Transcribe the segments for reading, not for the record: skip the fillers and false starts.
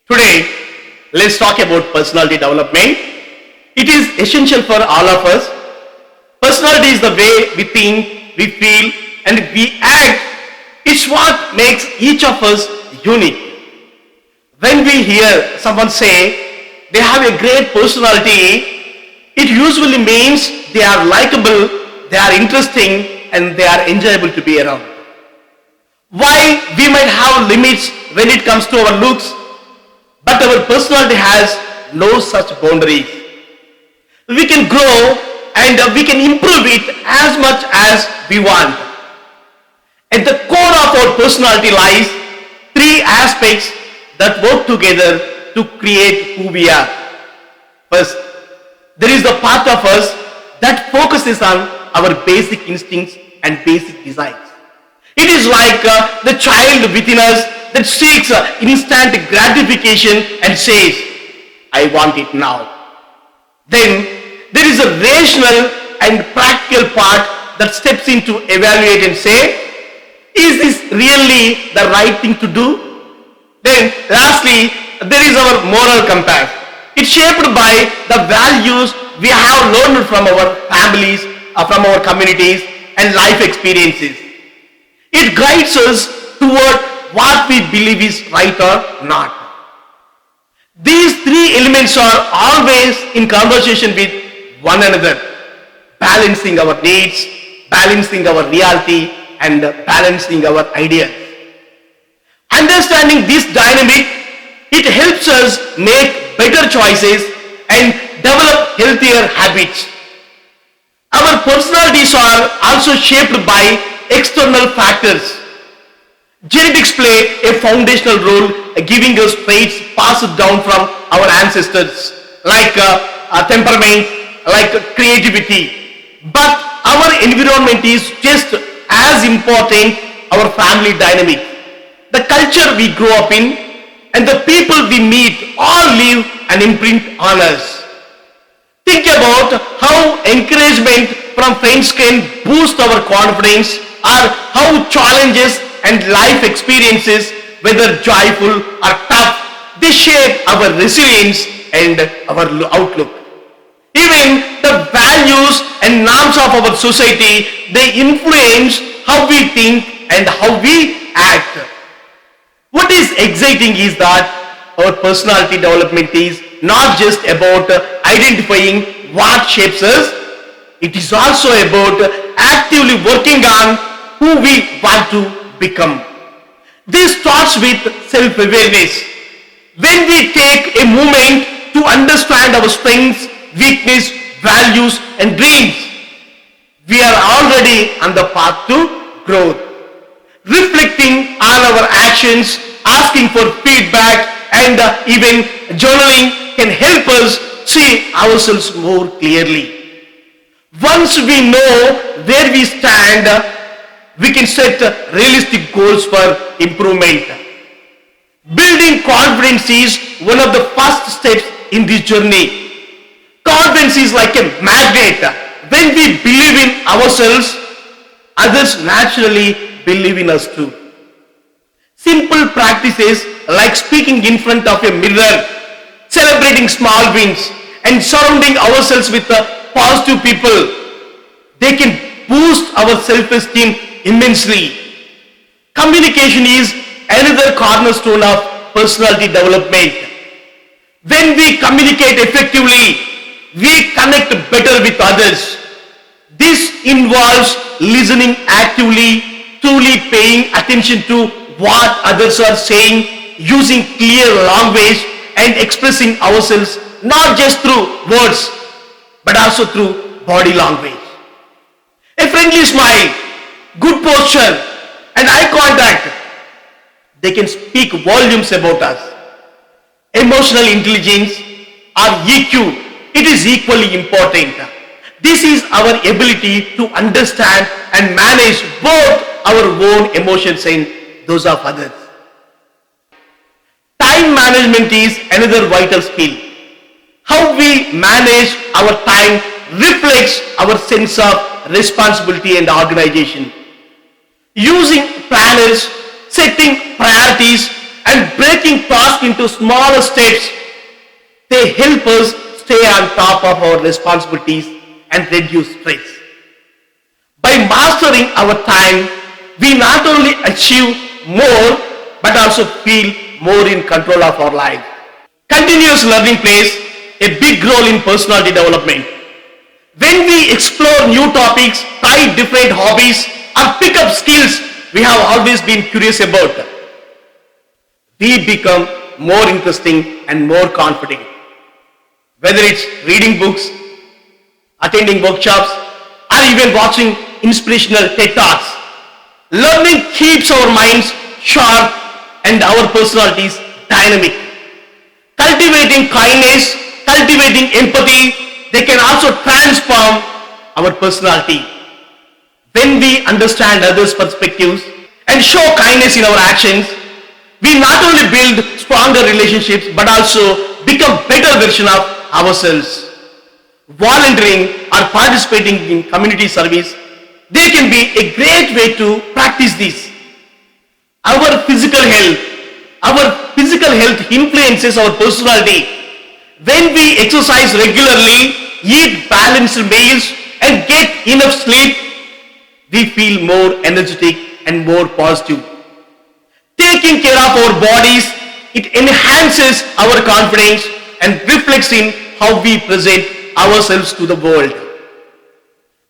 Today, let's talk about personality development. It is essential for all of us. Personality is the way we think, we feel, and we act. It's what makes each of us unique. When we hear someone say they have a great personality, it usually means they are likable, they are interesting, and they are enjoyable to be around. Why we might have limits when it comes to our looks, but our personality has no such boundaries. We can grow and we can improve it as much as we want. At the core of our personality lies three aspects that work together to create who we are. First, there is the part of us that focuses on our basic instincts and basic desires. It is like the child within us that seeks instant gratification and says, I want it now. Then there is a rational and practical part that steps in to evaluate and say, is this really the right thing to do? Then lastly, there is our moral compass. It's shaped by the values we have learned from our families, from our communities and life experiences. It guides us toward what we believe is right or not. These three elements are always in conversation with one another, balancing our needs, balancing our reality, and balancing our ideas. Understanding this dynamic, it helps us make better choices and develop healthier habits. Our personalities are also shaped by external factors. Genetics play a foundational role, giving us traits passed down from our ancestors, like temperament, like creativity. But our environment is just as important, our family dynamic. The culture we grow up in and the people we meet all leave an imprint on us. Think about how encouragement from friends can boost our confidence, or how challenges and life experiences, whether joyful or tough, they shape our resilience and our outlook. Even the values and norms of our society, they influence how we think and how we act. What is exciting is that our personality development is not just about identifying what shapes us, it is also about actively working on who we want to become. This starts with self-awareness. When we take a moment to understand our strengths, weakness, values, and dreams, we are already on the path to growth. Reflecting on our actions, asking for feedback, and even journaling can help us see ourselves more clearly. Once we know where we stand, we can set realistic goals for improvement. Building confidence is one of the first steps in this journey. Confidence is like a magnet. When we believe in ourselves, others naturally believe in us too. Simple practices like speaking in front of a mirror, celebrating small wins, and surrounding ourselves with positive people, they can boost our self-esteem immensely. Communication is another cornerstone of personality development. When we communicate effectively, we connect better with others. This involves listening actively, truly paying attention to what others are saying, using clear language, and expressing ourselves not just through words, but also through body language. A friendly smile, good posture, and eye contact, they can speak volumes about us. Emotional intelligence or EQ, it is equally important. This is our ability to understand and manage both our own emotions and those of others. Time management is another vital skill. How we manage our time reflects our sense of responsibility and organization. Using planners, setting priorities, and breaking tasks into smaller steps. They help us stay on top of our responsibilities and reduce stress. By mastering our time, we not only achieve more but also feel more in control of our life. Continuous learning plays a big role in personality development. When we explore new topics, try different hobbies, or pick up skills we have always been curious about, we become more interesting and more confident. Whether it's reading books, attending workshops, or even watching inspirational TED Talks, learning keeps our minds sharp and our personalities dynamic. Cultivating kindness, cultivating empathy, they can also transform our personality. When we understand others' perspectives and show kindness in our actions, we not only build stronger relationships but also become better version of ourselves. Volunteering or participating in community service, they can be a great way to practice this. Our physical health influences our personality. When we exercise regularly, eat balanced meals, and get enough sleep, we feel more energetic and more positive. Taking care of our bodies, it enhances our confidence and reflects in how we present ourselves to the world.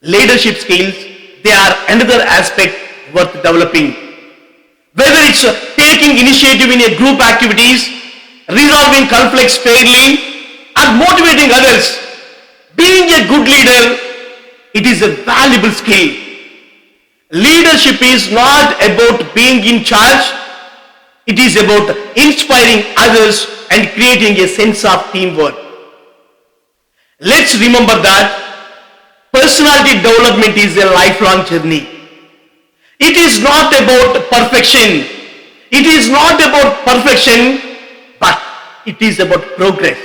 Leadership skills, they are another aspect worth developing. Whether it's taking initiative in a group activities, resolving conflicts fairly, or motivating others, being a good leader, it is a valuable skill. Leadership is not about being in charge, it is about inspiring others and creating a sense of teamwork. Let's remember that personality development is a lifelong journey. It is not about perfection. It is not about perfection, but it is about progress.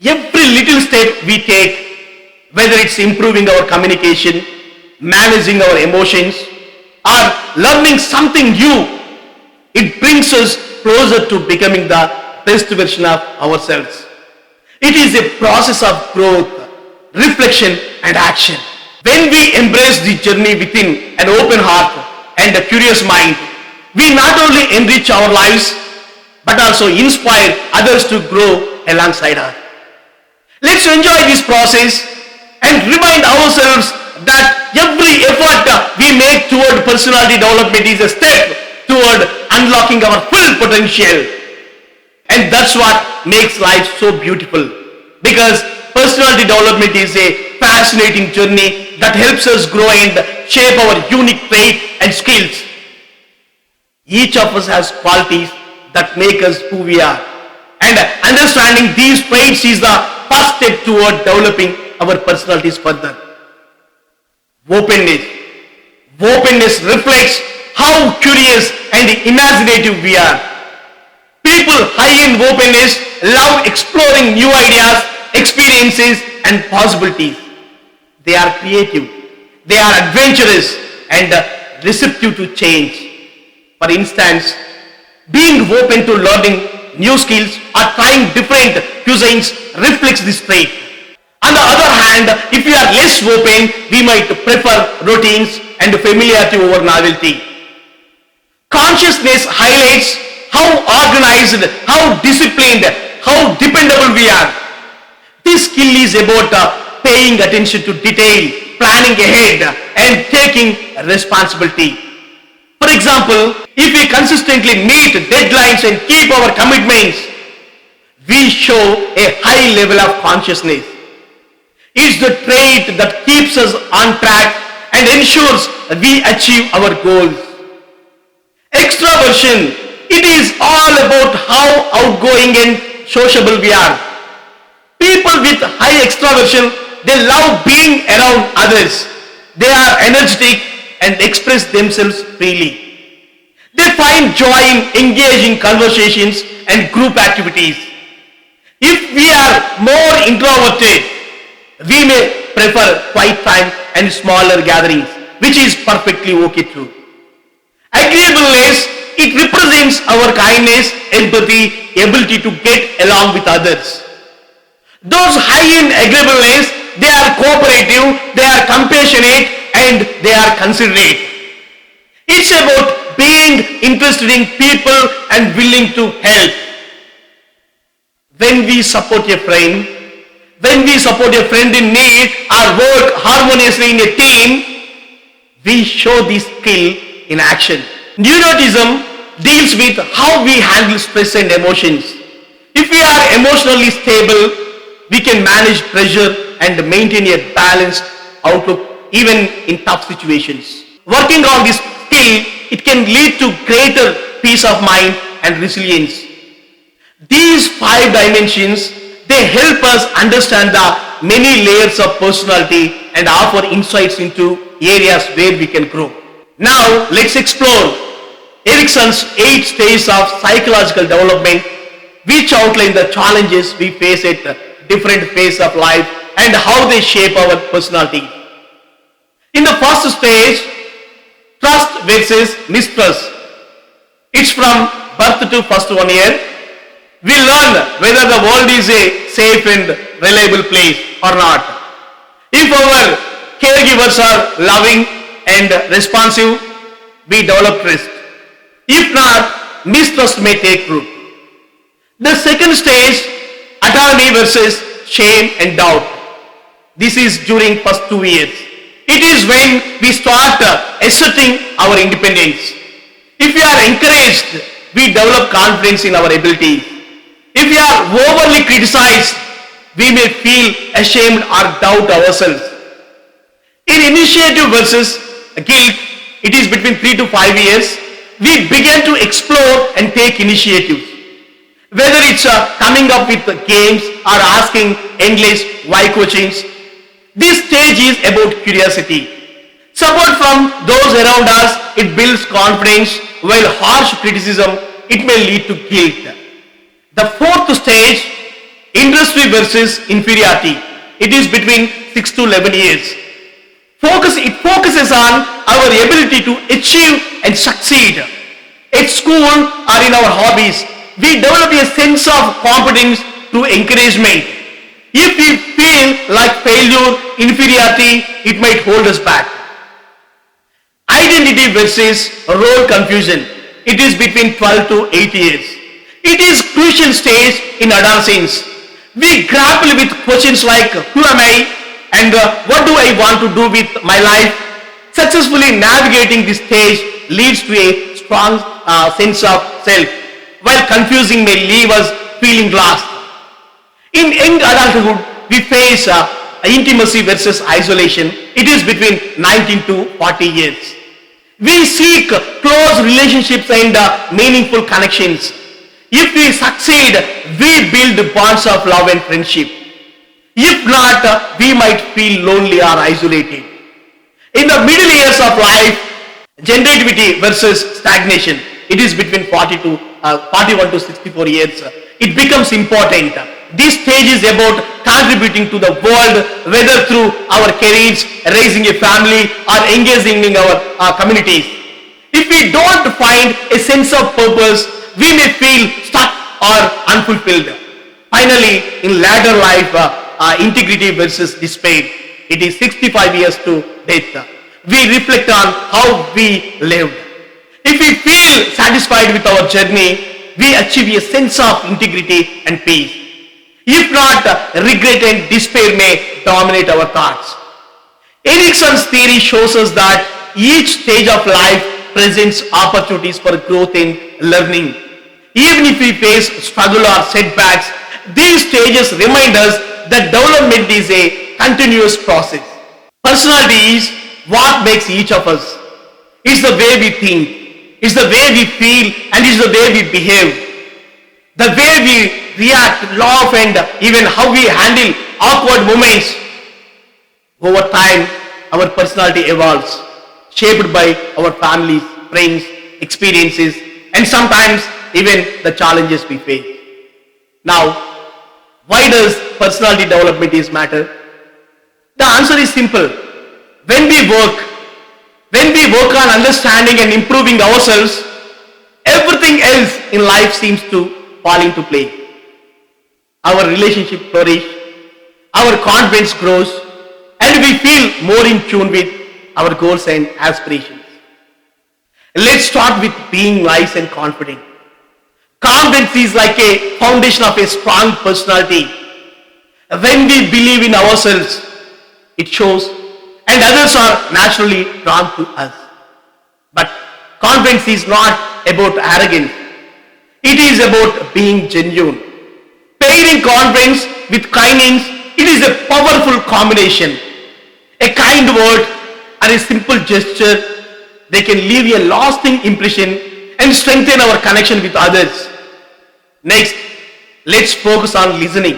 Every little step we take, whether it's improving our communication, managing our emotions, or learning something new, it brings us closer to becoming the best version of ourselves. It is a process of growth, reflection, and action. When we embrace the journey within an open heart and a curious mind, we not only enrich our lives, but also inspire others to grow alongside us. Let's enjoy this process and remind ourselves that every effort we make toward personality development is a step toward unlocking our full potential. And that's what makes life so beautiful. Because personality development is a fascinating journey that helps us grow and shape our unique traits and skills. Each of us has qualities that make us who we are. And understanding these traits is the first step toward developing our personalities further. Openness. Openness reflects how curious and imaginative we are. People high in openness love exploring new ideas, experiences, and possibilities. They are creative, they are adventurous, and receptive to change. For instance, being open to learning new skills or trying different cuisines reflects this trait. On the other hand, if we are less open, we might prefer routines and familiarity over novelty. Consciousness highlights how organized, how disciplined, how dependable we are. This skill is about paying attention to detail, planning ahead, and taking responsibility. For example, if we consistently meet deadlines and keep our commitments, we show a high level of consciousness. It's the trait that keeps us on track and ensures we achieve our goals. Extraversion, it is all about how outgoing and sociable we are. People with high extraversion, they love being around others. They are energetic and express themselves freely. They find joy in engaging conversations and group activities. If we are more introverted, we may prefer quiet time and smaller gatherings, which is perfectly okay too. Agreeableness, it represents our kindness, empathy, ability to get along with others. Those high in agreeableness, they are cooperative, they are compassionate, and they are considerate. It's about being interested in people and willing to help. When we support a friend, when we support a friend in need or work harmoniously in a team, we show this skill in action. Neuroticism deals with how we handle stress and emotions. If we are emotionally stable, we can manage pressure and maintain a balanced outlook even in tough situations. Working on this skill, it can lead to greater peace of mind and resilience. These five dimensions, they help us understand the many layers of personality and offer insights into areas where we can grow. Now, let's explore Erikson's 8 stages of psychological development, which outline the challenges we face at different phases of life and how they shape our personality. In the first stage, trust versus mistrust. It's from birth to first 1 year. We learn whether the world is a safe and reliable place or not. If our caregivers are loving and responsive, we develop trust. If not, mistrust may take root. The second stage, autonomy versus shame and doubt. This is during first 2 years. It is when we start asserting our independence. If we are encouraged, we develop confidence in our abilities. If we are overly criticized, we may feel ashamed or doubt ourselves. In initiative versus guilt, it is between 3 to 5 years. We begin to explore and take initiatives. Whether it's coming up with games or asking endless why questions, this stage is about curiosity. Support from those around us, it builds confidence, while harsh criticism, it may lead to guilt. The fourth stage, industry versus inferiority. It is between 6 to 11 years. It focuses on our ability to achieve and succeed. At school or in our hobbies, we develop a sense of competence through encouragement. If we feel like failure, inferiority, it might hold us back. Identity versus role confusion. It is between 12 to 8 years. It is crucial stage in adolescence. We grapple with questions like who am I and what do I want to do with my life. Successfully navigating this stage leads to a strong sense of self, while confusing may leave us feeling lost. In young adulthood, we face intimacy versus isolation. It is between 19 to 40 years. We seek close relationships and meaningful connections. If we succeed, we build bonds of love and friendship. If not, we might feel lonely or isolated. In the middle years of life, generativity versus stagnation. It is between 41 to 64 years. It becomes important. This stage is about contributing to the world, whether through our careers, raising a family, or engaging in our communities. If we don't find a sense of purpose, we may feel stuck or unfulfilled. Finally, in later life, integrity versus despair. It is 65 years to death. We reflect on how we lived. If we feel satisfied with our journey, we achieve a sense of integrity and peace. If not, regret and despair may dominate our thoughts. Erikson's theory shows us that each stage of life presents opportunities for growth and learning. Even if we face struggle or setbacks, these stages remind us that development is a continuous process. Personality is what makes each of us. It's the way we think, it's the way we feel, and it's the way we behave. The way we react, laugh, and even how we handle awkward moments. Over time, our personality evolves, shaped by our families, friends, experiences, and sometimes even the challenges we face. Now, why does personality development matter? The answer is simple. When we work on understanding and improving ourselves, else in life seems to fall into place. Our relationship flourish, our confidence grows, and we feel more in tune with our goals and aspirations. Let's start with being nice and confident. Confidence is like a foundation of a strong personality. When we believe in ourselves, it shows, and others are naturally drawn to us. But confidence is not about arrogance. It is about being genuine. Pairing confidence with kindness, it is a powerful combination. A kind word or a simple gesture, they can leave a lasting impression and strengthen our connection with others. Next, let's focus on listening.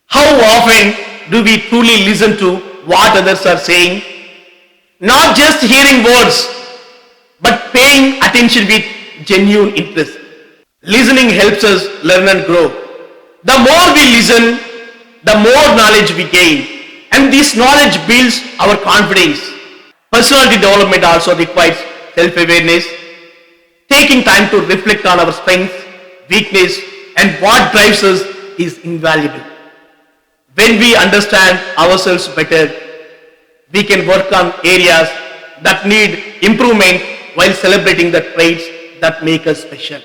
How often do we truly listen to what others are saying? Not just hearing words, but paying attention with genuine interest. Listening helps us learn and grow. The more we listen, the more knowledge we gain, and this knowledge builds our confidence. Personality development also requires self-awareness. Taking time to reflect on our strengths, weakness, and what drives us is invaluable. When we understand ourselves better, we can work on areas that need improvement while celebrating the traits that make us special.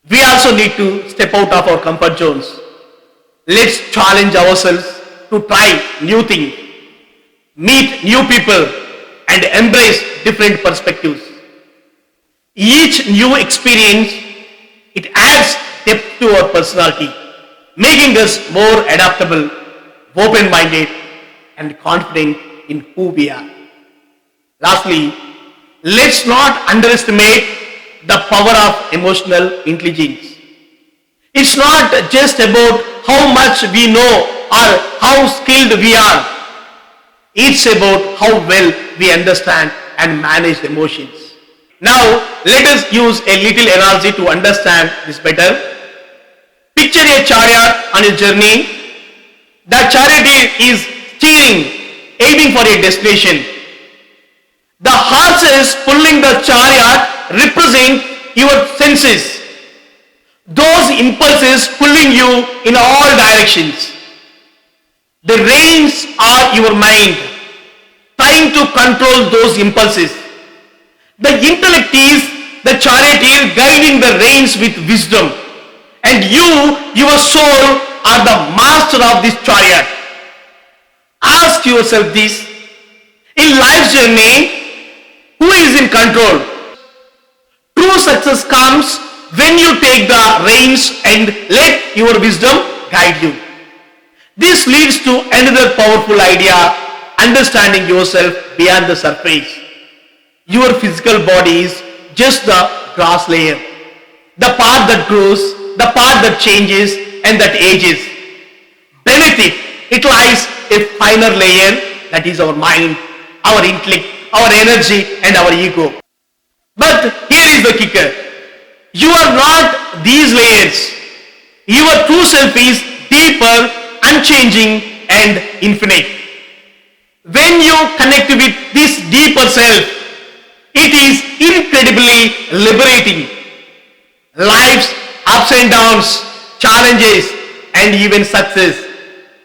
We also need to step out of our comfort zones. Let's challenge ourselves to try new things, meet new people, and embrace different perspectives. Each new experience, it adds depth to our personality, making us more adaptable, open-minded, and confident in who we are. Lastly, let's not underestimate the power of emotional intelligence. It's not just about how much we know or how skilled we are. It's about how well we understand and manage emotions. Now, let us use a little analogy to understand this better. Picture a chariot on a journey. The charioteer is steering, aiming for a destination. The horses pulling the chariot represent your senses. Those impulses pulling you in all directions. The reins are your mind, trying to control those impulses. The intellect is the charioteer guiding the reins with wisdom. And you, your soul, are the master of this chariot. Ask yourself this. In life's journey, who is in control? True success comes when you take the reins and let your wisdom guide you. This leads to another powerful idea, understanding yourself beyond the surface. Your physical body is just the grass layer, the part that grows, the part that changes and that ages. Beneath it, it lies a finer layer that is our mind, our intellect, our energy and our ego. But here is the kicker. You are not these layers. Your true self is deeper, unchanging and infinite. When you connect with this deeper self, it is incredibly liberating. Life's ups and downs, challenges and even success,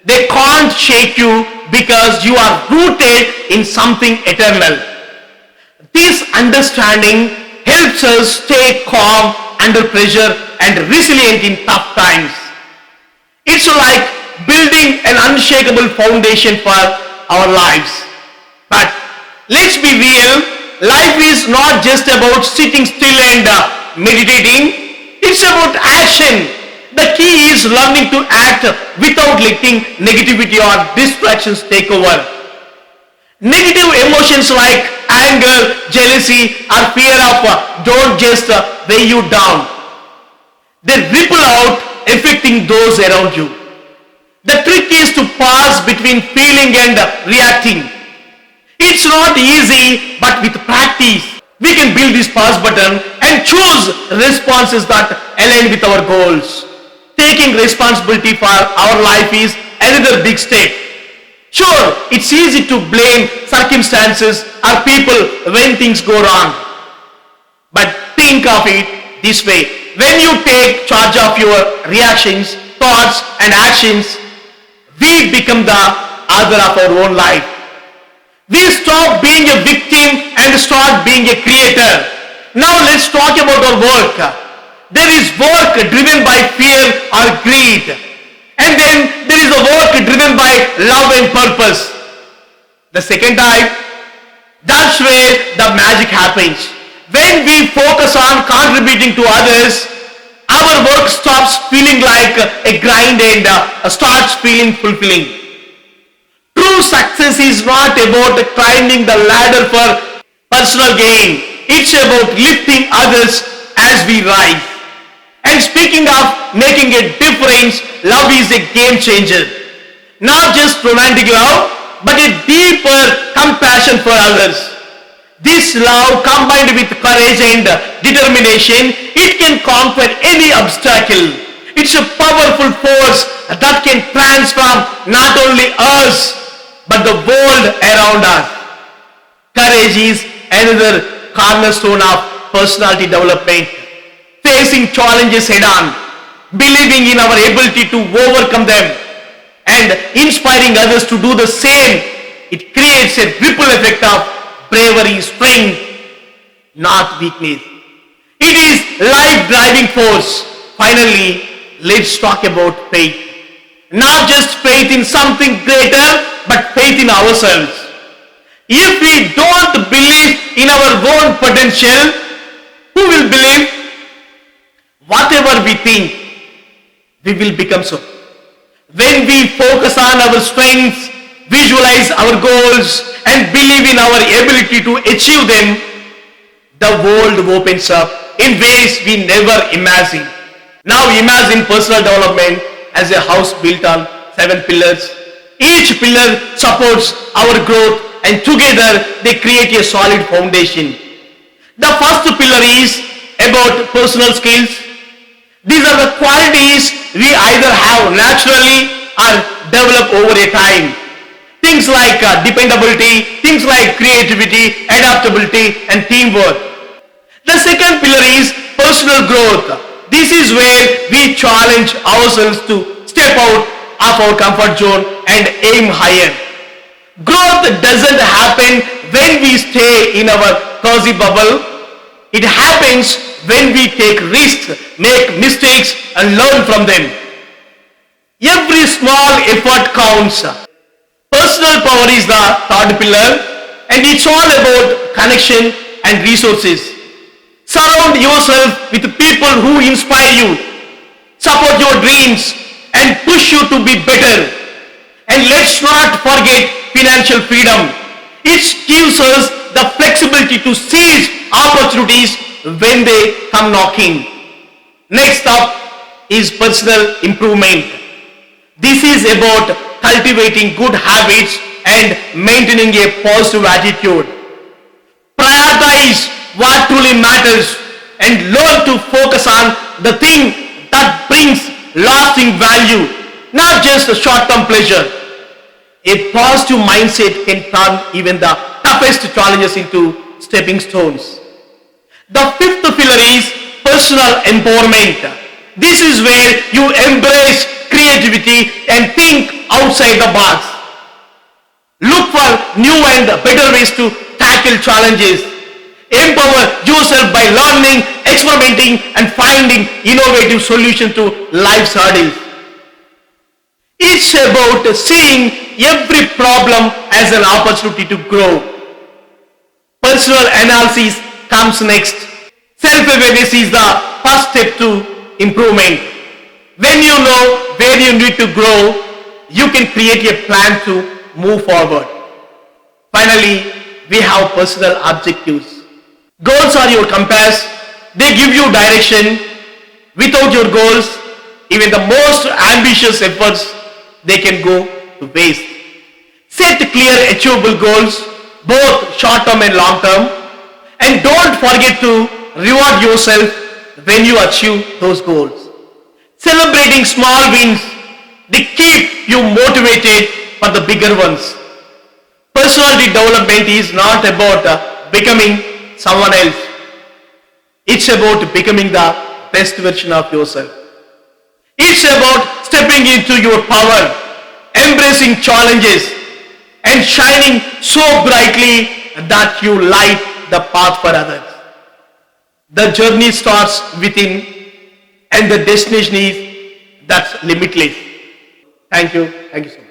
they can't shake you because you are rooted in something eternal. This understanding helps us stay calm under pressure and resilient in tough times. It's like building an unshakable foundation for our lives. But let's be real, life is not just about sitting still and meditating. It's about action. The key is learning to act without letting negativity or distractions take over. Negative emotions like anger, jealousy, or fear of don't just weigh you down. They ripple out, affecting those around you. The trick is to pause between feeling and reacting. It's not easy, but with practice, we can build this pause button and choose responses that align with our goals. Taking responsibility for our life is another big step. Sure, it's easy to blame circumstances or people when things go wrong. But think of it this way. When you take charge of your reactions, thoughts and actions, we become the author of our own life. We stop being a victim and start being a creator. Now let's talk about our work. There is work driven by fear or greed. And then there is a work driven by love and purpose. The second type, that's where the magic happens. When we focus on contributing to others, our work stops feeling like a grind and starts feeling fulfilling. True success is not about climbing the ladder for personal gain. It's about lifting others as we rise. And speaking of making a difference, love is a game changer. Not just romantic love, but a deeper compassion for others. This love combined with courage and determination, it can conquer any obstacle. It's a powerful force that can transform not only us, but the world around us. Courage is another cornerstone of personality development. Facing challenges head on, believing in our ability to overcome them, and inspiring others to do the same, it creates a ripple effect of bravery, strength, not weakness. It is life driving force. Finally, let's talk about faith. Not just faith in something greater, but faith in ourselves. If we don't believe in our own potential, who will believe? Whatever we think, we will become so. When we focus on our strengths, visualize our goals, and believe in our ability to achieve them, the world opens up in ways we never imagined. Now imagine personal development as a house built on 7 pillars. Each pillar supports our growth, and together they create a solid foundation. The first pillar is about personal skills. These are the qualities we either have naturally or develop over a time. Things like dependability, things like creativity, adaptability, and teamwork. The second pillar is personal growth. This is where we challenge ourselves to step out of our comfort zone and aim higher. Growth doesn't happen when we stay in our cozy bubble. It happens when we take risks, make mistakes, and learn from them. Every small effort counts. Personal power is the third pillar, and it's all about connection and resources. Surround yourself with people who inspire you, support your dreams, and push you to be better. And let's not forget financial freedom. It gives us the flexibility to seize opportunities when they come knocking. Next up is personal improvement. This is about cultivating good habits and maintaining a positive attitude. Prioritize what truly matters and learn to focus on the thing that brings lasting value, not just a short-term pleasure. A positive mindset can turn even the toughest challenges into stepping stones. The fifth pillar is personal empowerment. This is where you embrace creativity and think outside the box. Look for new and better ways to tackle challenges. Empower yourself by learning, experimenting, and finding innovative solutions to life's hurdles. It's about seeing every problem as an opportunity to grow. Personal analysis comes next. Self-awareness is the first step to improvement. When you know where you need to grow, you can create a plan to move forward. Finally, we have personal objectives. Goals are your compass. They give you direction. Without your goals, even the most ambitious efforts, they can go to waste. Set clear, achievable goals, both short-term and long-term. And don't forget to reward yourself when you achieve those goals. Celebrating small wins, they keep you motivated for the bigger ones. Personality development is not about becoming someone else. It's about becoming the best version of yourself. It's about stepping into your power, embracing challenges, and shining so brightly that you light the path for others. The journey starts within, and the destination is that's limitless. Thank you. Thank you so much.